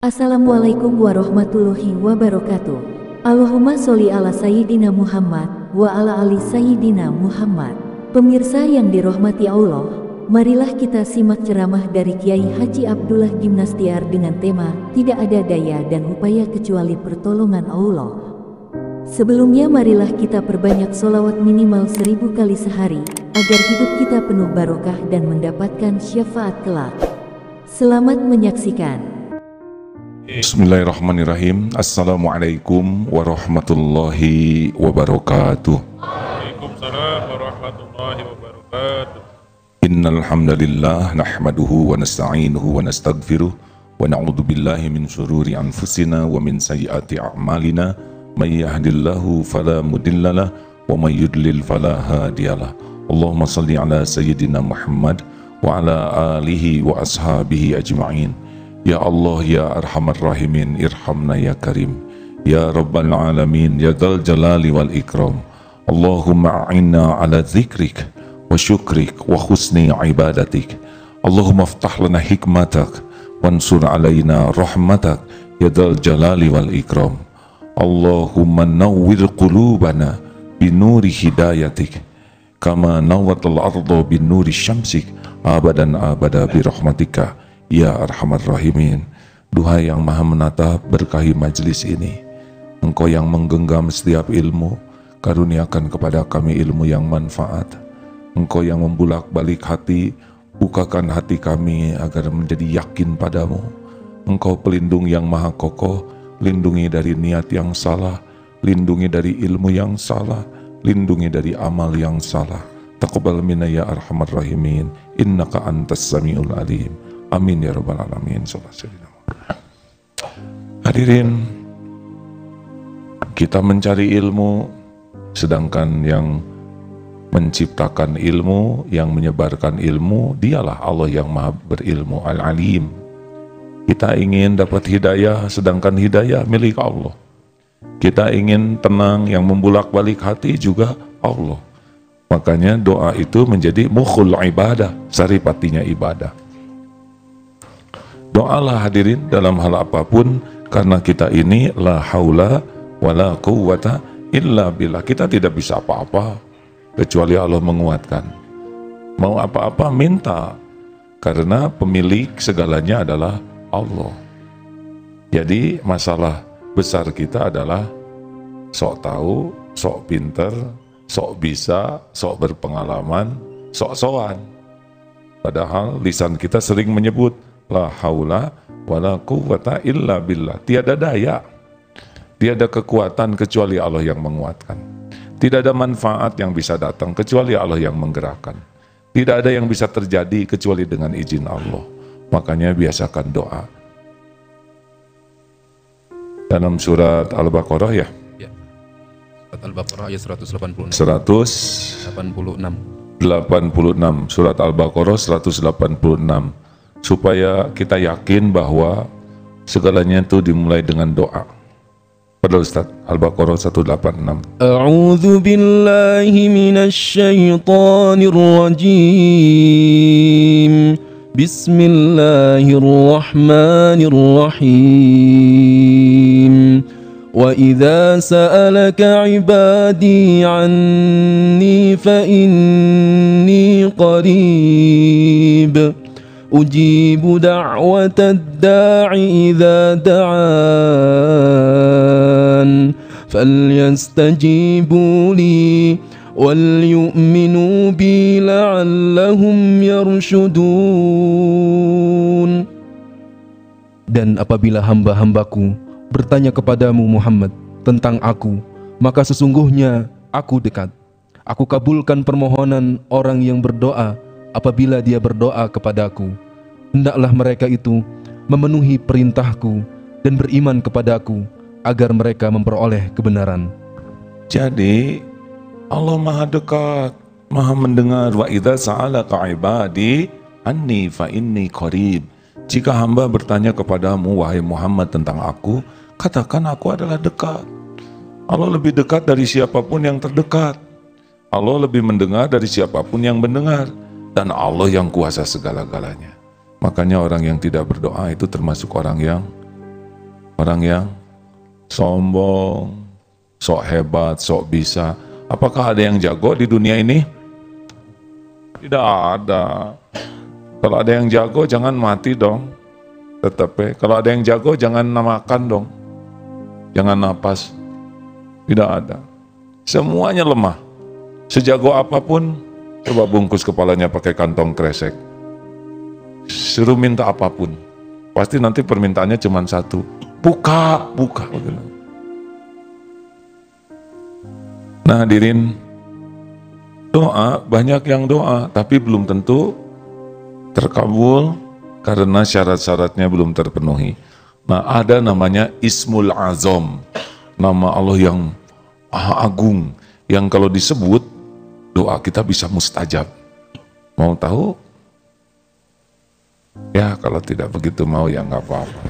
Assalamualaikum warahmatullahi wabarakatuh. Allahumma sholli ala Sayyidina Muhammad wa ala ali Sayyidina Muhammad. Pemirsa yang dirahmati Allah, marilah kita simak ceramah dari Kiai Haji Abdullah Gimnastiar dengan tema Tidak ada daya dan upaya kecuali pertolongan Allah. Sebelumnya marilah kita perbanyak sholawat minimal 1000 kali sehari, agar hidup kita penuh barokah dan mendapatkan syafaat kelak. Selamat menyaksikan. Bismillahirrahmanirrahim. Assalamualaikum warahmatullahi wabarakatuh. Waalaikumsalam warahmatullahi wabarakatuh. Innal hamdalillah nahmaduhu wa nasta'inuhu wa nastaghfiruh wa na'udzu billahi min shururi anfusina wa min sayyiati a'malina may yahdihillahu fala mudhillalah wa may yudlil fala hadiyalah. Allahumma shalli ala sayyidina Muhammad wa ala alihi wa ashabihi ajma'in. Ya Allah, ya Arhamar Rahimin, irhamna ya Karim, ya Rabbal Alamin, ya Dzal Jalali wal Ikram. Allahumma a'inna ala dzikrik wa syukrik wa husni ibadatik. Allahumma aftah lana hikmatak wansur alaina rahmatak, ya Dzal Jalali wal Ikram. Allahumma nawwir qulubana binuri hidayatik kama nawwatal arda binuri syamsik abadan abada birahmatika ya Arhamar Rahimin. Duhai yang maha menatap, berkahi majlis ini. Engkau yang menggenggam setiap ilmu, karuniakan kepada kami ilmu yang manfaat. Engkau yang membulak-balik hati, bukakan hati kami agar menjadi yakin padamu. Engkau pelindung yang maha kokoh, lindungi dari niat yang salah, lindungi dari ilmu yang salah, lindungi dari amal yang salah. Taqabbal minna ya Arhamar Rahimin, innaka antas samiul alim. Amin ya Rabbal Alamin. Hadirin, kita mencari ilmu, sedangkan yang menciptakan ilmu, yang menyebarkan ilmu, dialah Allah yang maha berilmu, Al-Alim. Kita ingin dapat hidayah, sedangkan hidayah milik Allah. Kita ingin tenang, yang membulak-balik hati juga Allah. Makanya doa itu menjadi mukhul ibadah, saripatinya ibadah. Doalah hadirin dalam hal apapun, karena kita ini la haula wala quwwata illa billah. Kita tidak bisa apa-apa kecuali Allah menguatkan. Mau apa-apa minta, karena pemilik segalanya adalah Allah. Jadi masalah besar kita adalah sok tahu, sok pinter, sok bisa, sok berpengalaman, sok-sokan. Padahal lisan kita sering menyebut la haula wala quwwata illa billah. Tiada daya, tiada kekuatan kecuali Allah yang menguatkan. Tidak ada manfaat yang bisa datang kecuali Allah yang menggerakkan. Tidak ada yang bisa terjadi kecuali dengan izin Allah. Makanya biasakan doa. Dalam surat Al-Baqarah ya? Ya. Surat Al-Baqarah ayat 186. 86. Surat Al-Baqarah 186. Supaya kita yakin bahwa segalanya itu dimulai dengan doa. Pada Ustaz, Al-Baqarah 186. A'udzu billahi minasy syaithanir rajim. Bismillahirrahmanirrahim. Wa idza sa'alaka 'ibadi 'anni fa inni qarib. Ujibu da'watad da'i idza da'an falyastajibu li wal yu'minu bi la'allahum yarshudun. Dan apabila hamba-hambaku bertanya kepadamu Muhammad tentang aku, maka sesungguhnya aku dekat. Aku kabulkan permohonan orang yang berdoa apabila dia berdoa kepadaku. Hendaklah mereka itu memenuhi perintahku dan beriman kepadaku agar mereka memperoleh kebenaran. Jadi Allah maha dekat, maha mendengar. Wa idza sa'alaka ibadi anni fa inni qarib. Jika hamba bertanya kepadamu wahai Muhammad tentang aku, katakan aku adalah dekat. Allah lebih dekat dari siapapun yang terdekat. Allah lebih mendengar dari siapapun yang mendengar. Dan Allah yang kuasa segala-galanya. Makanya orang yang tidak berdoa itu termasuk orang yang Orang yang sombong, sok hebat, sok bisa. Apakah ada yang jago di dunia ini? Tidak ada. Kalau ada yang jago jangan mati dong. Tetap kalau ada yang jago jangan makan dong. Jangan napas. Tidak ada. Semuanya lemah. Sejago apapun, coba bungkus kepalanya pakai kantong kresek. Suruh minta apapun. Pasti nanti permintaannya cuma satu. Buka. Nah hadirin, doa, banyak yang doa, tapi belum tentu terkabul karena syarat-syaratnya belum terpenuhi. Nah ada namanya Ismul Azam, nama Allah yang Maha Agung, yang kalau disebut, doa kita bisa mustajab. Mau tahu? Ya kalau tidak begitu mau ya nggak apa-apa.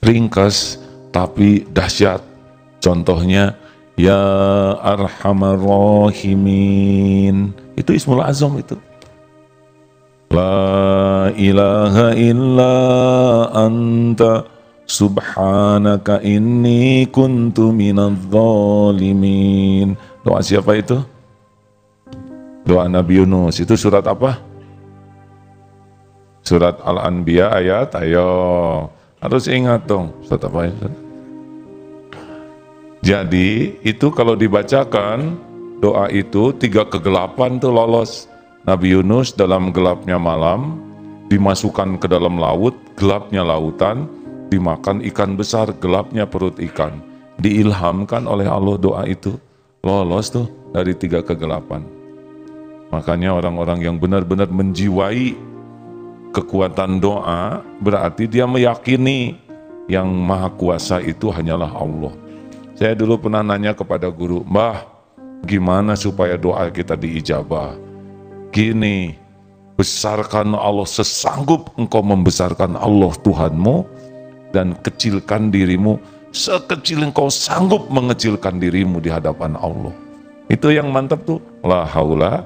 Ringkas tapi dahsyat. Contohnya Ya Arhamar Rahimin. Itu Ismul Azam itu. La ilaha illa anta subhanaka inni kuntu minadz zalimin. Doa siapa itu? Doa Nabi Yunus. Itu surat apa? Surat Al-Anbiya ayat, ayo. Harus ingat dong. Surat apa ya? Jadi itu kalau dibacakan doa itu 3 kegelapan tuh lolos. Nabi Yunus dalam gelapnya malam dimasukkan ke dalam laut, gelapnya lautan, dimakan ikan besar, gelapnya perut ikan. Diilhamkan oleh Allah doa itu, lolos tuh dari 3 kegelapan. Makanya orang-orang yang benar-benar menjiwai kekuatan doa, berarti dia meyakini yang Maha Kuasa itu hanyalah Allah. Saya dulu pernah nanya kepada guru, Mbah, gimana supaya doa kita diijabah? Gini, besarkan Allah sesanggup engkau membesarkan Allah Tuhanmu, dan kecilkan dirimu sekecil engkau sanggup mengecilkan dirimu di hadapan Allah. Itu yang mantap tuh, la haula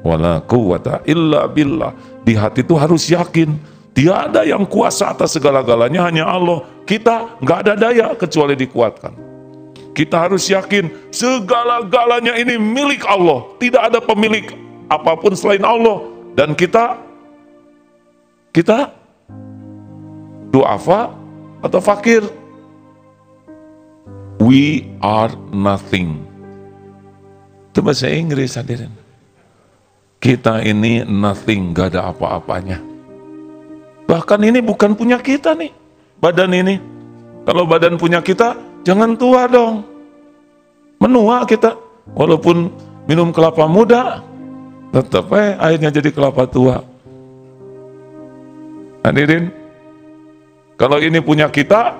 wala quwata illa billah. Di hati itu harus yakin, tiada yang kuasa atas segala-galanya, hanya Allah. Kita nggak ada daya kecuali dikuatkan. Kita harus yakin segala-galanya ini milik Allah, tidak ada pemilik apapun selain Allah. Dan kita duafa atau fakir. We are nothing. Itu bahasa Inggris hadirin. Kita ini nothing, gak ada apa-apanya. Bahkan ini bukan punya kita nih, badan ini. Kalau badan punya kita, jangan tua dong. Menua kita, walaupun minum kelapa muda, tetap akhirnya jadi kelapa tua. Hadirin, kalau ini punya kita,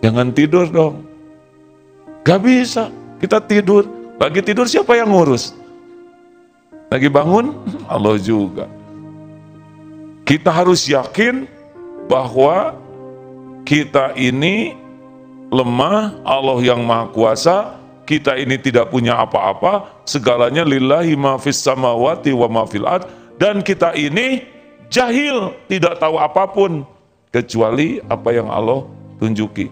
jangan tidur dong. Gak bisa, kita tidur. Lagi tidur siapa yang ngurus? Lagi bangun, Allah juga. Kita harus yakin bahwa kita ini lemah, Allah yang Maha Kuasa, kita ini tidak punya apa-apa, segalanya lillahi ma fis samawati wa ma fil ard, dan kita ini jahil, tidak tahu apapun kecuali apa yang Allah tunjuki.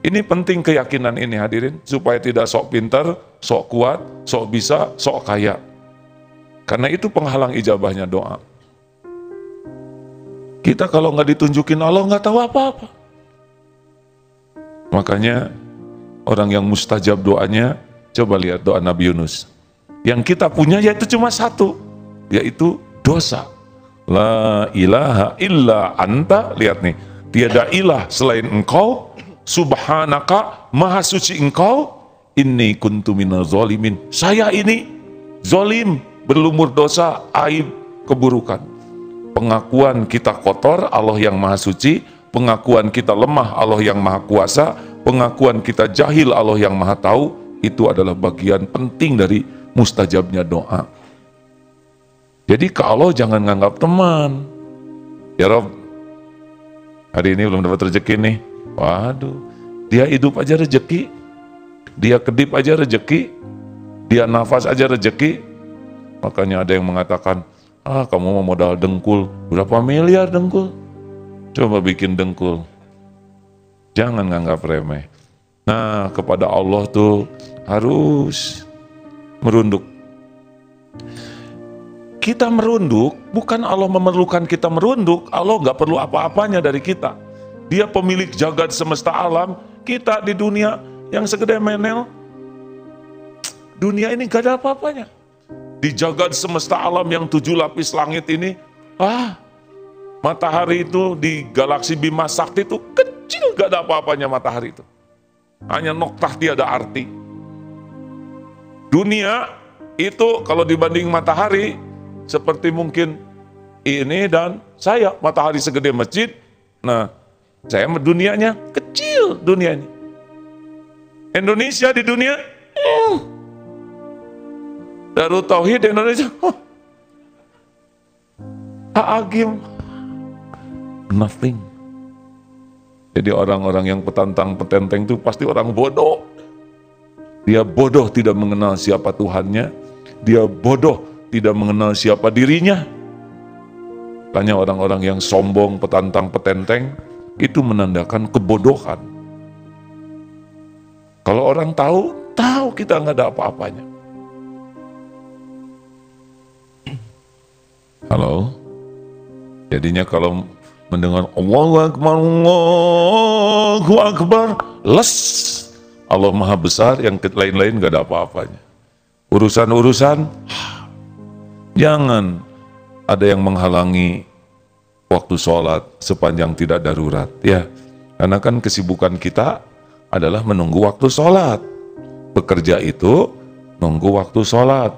Ini penting keyakinan ini hadirin, supaya tidak sok pintar, sok kuat, sok bisa, sok kaya. Karena itu penghalang ijabahnya doa. Kita kalau nggak ditunjukin Allah nggak tahu apa-apa. Makanya orang yang mustajab doanya, coba lihat doa Nabi Yunus. Yang kita punya yaitu cuma satu, yaitu dosa. La ilaha illa anta, lihat nih, tiada ilah selain engkau, subhanaka, maha suci engkau, inni kuntu minaz zalimin. Saya ini zalim, berlumur dosa, aib, keburukan. Pengakuan kita kotor, Allah yang Maha Suci. Pengakuan kita lemah, Allah yang Maha Kuasa. Pengakuan kita jahil, Allah yang Maha Tahu. Itu adalah bagian penting dari mustajabnya doa. Jadi ke Allah jangan nganggap teman. Ya Rob, hari ini belum dapat rezeki nih. Waduh, dia hidup aja rezeki, dia kedip aja rezeki, dia nafas aja rezeki. Makanya ada yang mengatakan, kamu mau modal dengkul, berapa miliar dengkul? Coba bikin dengkul. Jangan nganggap remeh. Nah, kepada Allah tuh harus merunduk. Kita merunduk, bukan Allah memerlukan kita merunduk. Allah nggak perlu apa-apanya dari kita. Dia pemilik jagat semesta alam. Kita di dunia yang segede menel, dunia ini gak ada apa-apanya. Di jagat semesta alam yang 7 lapis langit ini, matahari itu di galaksi Bima Sakti itu kecil, gak ada apa-apanya matahari itu. Hanya noktah tiada arti. Dunia itu kalau dibanding matahari, seperti mungkin ini dan saya, matahari segede masjid. Nah, saya dunianya kecil dunianya. Indonesia di dunia, Darut Tauhid Indonesia, Agim, nothing. Jadi orang-orang yang petantang petenteng itu pasti orang bodoh. Dia bodoh tidak mengenal siapa Tuhannya. Dia bodoh tidak mengenal siapa dirinya. Tanya orang-orang yang sombong, petantang petenteng, itu menandakan kebodohan. Kalau orang tahu kita nggak ada apa-apanya. Halo? Jadinya kalau mendengar Allahu Akbar, Allahu Akbar, les. Allah Maha Besar, yang lain-lain nggak ada apa-apanya. Urusan-urusan, jangan ada yang menghalangi waktu sholat sepanjang tidak darurat, ya. Karena kan kesibukan kita adalah menunggu waktu sholat. Bekerja itu nunggu waktu sholat.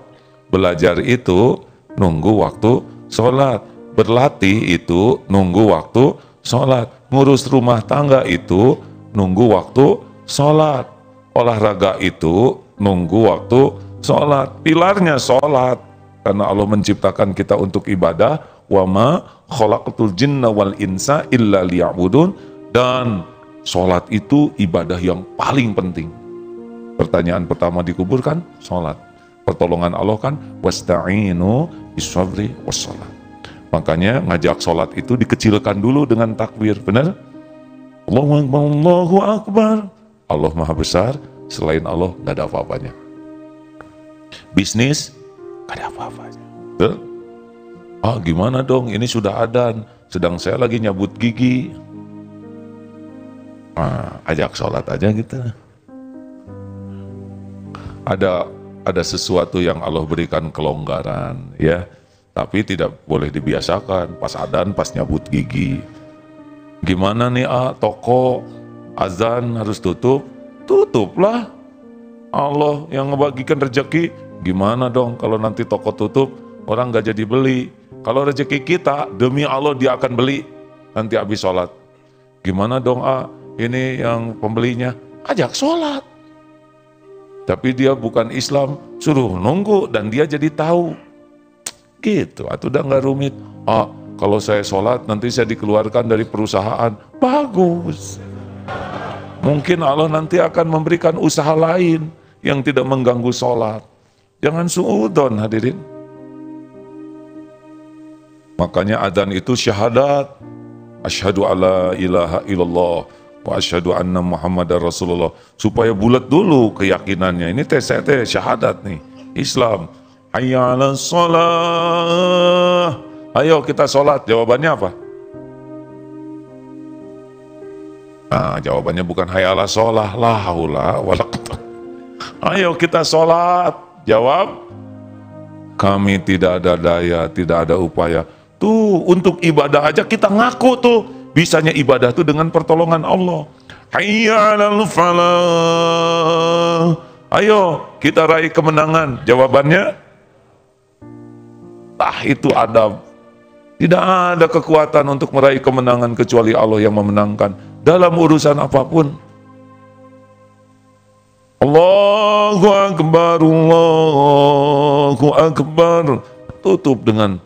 Belajar itu nunggu waktu sholat. Berlatih itu nunggu waktu sholat. Ngurus rumah tangga itu nunggu waktu sholat. Olahraga itu nunggu waktu sholat. Pilarnya sholat. Karena Allah menciptakan kita untuk ibadah. Wa ma khalaqatul jinna wal insa illa liya'budun. Dan sholat itu ibadah yang paling penting. Pertanyaan pertama dikuburkan, sholat. Pertolongan Allah kan, wasta'inu bisabri wassalat. Makanya ngajak sholat itu dikecilkan dulu dengan takbir, benar? Allahu Akbar, Allahu Akbar. Allah Maha Besar, selain Allah gak ada apa-apanya. Bisnis, gak ada apa-apanya. Betul? Gimana dong, ini sudah adzan, sedang saya lagi nyabut gigi. Ajak sholat aja gitu. Ada sesuatu yang Allah berikan kelonggaran, ya. Tapi tidak boleh dibiasakan pas adzan, pas nyabut gigi. Gimana nih toko azan harus tutup? Tutuplah. Allah yang ngebagikan rezeki. Gimana dong kalau nanti toko tutup, orang gak jadi beli? Kalau rezeki kita, demi Allah dia akan beli nanti habis sholat. Gimana dong ini yang pembelinya? Ajak sholat. Tapi dia bukan Islam, suruh nunggu dan dia jadi tahu. Gitu, atau udah nggak rumit. Kalau saya sholat nanti saya dikeluarkan dari perusahaan. Bagus. Mungkin Allah nanti akan memberikan usaha lain yang tidak mengganggu sholat. Jangan suudon, hadirin. Makanya adzan itu syahadat. Asyhadu alla ilaha illallah wa asyhadu anna Muhammadar Rasulullah. Supaya bulat dulu keyakinannya. Ini saya syahadat nih, Islam. Hayya 'alas shalah. Ayo kita sholat. Jawabannya apa? Jawabannya bukan hayya 'alas shalah. La haula wala quwwata. Ayo kita sholat. Jawab, kami tidak ada daya, tidak ada upaya. Tuh, untuk ibadah aja kita ngaku tuh. Bisanya ibadah tuh dengan pertolongan Allah. Hayya 'alal falah. Ayo kita raih kemenangan. Jawabannya, itu adab. Tidak ada kekuatan untuk meraih kemenangan kecuali Allah yang memenangkan dalam urusan apapun. Allahu Akbar, Allahu Akbar. Tutup dengan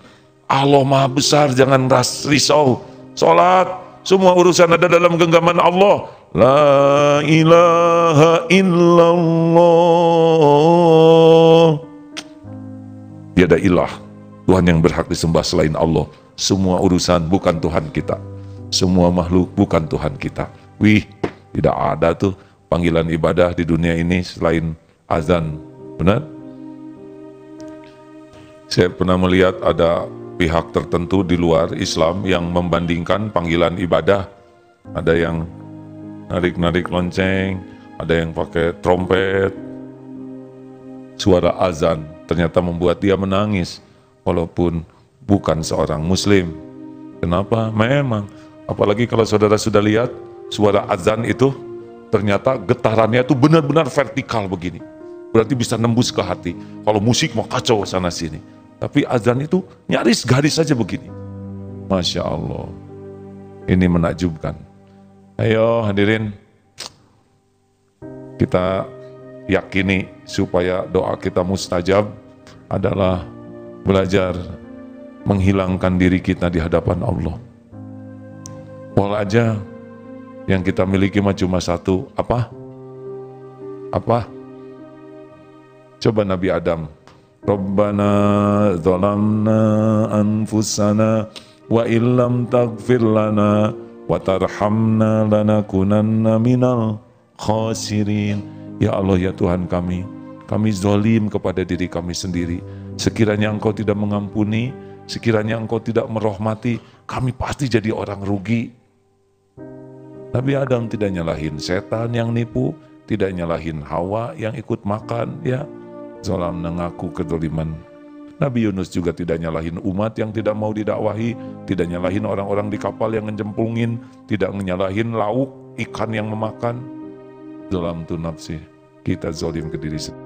Allah Maha Besar, jangan risau. Sholat, semua urusan ada dalam genggaman Allah. La ilaha illallah. Tiada ilah, Tuhan yang berhak disembah selain Allah. Semua urusan bukan Tuhan kita. semua makhluk bukan Tuhan kita. Wih, tidak ada tuh panggilan ibadah di dunia ini selain azan. Benar? Saya pernah melihat ada pihak tertentu di luar Islam yang membandingkan panggilan ibadah. Ada yang narik-narik lonceng, ada yang pakai trompet. Suara azan ternyata membuat dia menangis walaupun bukan seorang muslim. Kenapa? Memang, apalagi kalau saudara sudah lihat suara azan itu ternyata getarannya itu benar-benar vertikal begini. Berarti bisa nembus ke hati. Kalau musik mau kacau sana sini. Tapi azan itu nyaris garis saja begini. Masya Allah. Ini menakjubkan. Ayo hadirin, kita yakini supaya doa kita mustajab adalah belajar menghilangkan diri kita di hadapan Allah. Walau aja yang kita miliki cuma satu, apa? Apa? Coba Nabi Adam. Rabbana zalamna anfusana wa illam taghfir lana wa tarhamna lanakunanna minal khasirin. Ya Allah, ya Tuhan kami zalim kepada diri kami sendiri. Sekiranya Engkau tidak mengampuni, sekiranya Engkau tidak merahmati, kami pasti jadi orang rugi. Nabi Adam tidak nyalahin setan yang nipu, tidak nyalahin Hawa yang ikut makan, ya. Zalam mengaku kedoliman. Nabi Yunus juga tidak nyalahin umat yang tidak mau didakwahi, tidak nyalahin orang-orang di kapal yang ngejemplungin, tidak nyalahin lauk ikan yang memakan. Zalam tu nafsi, kita zalim ke diri sendiri.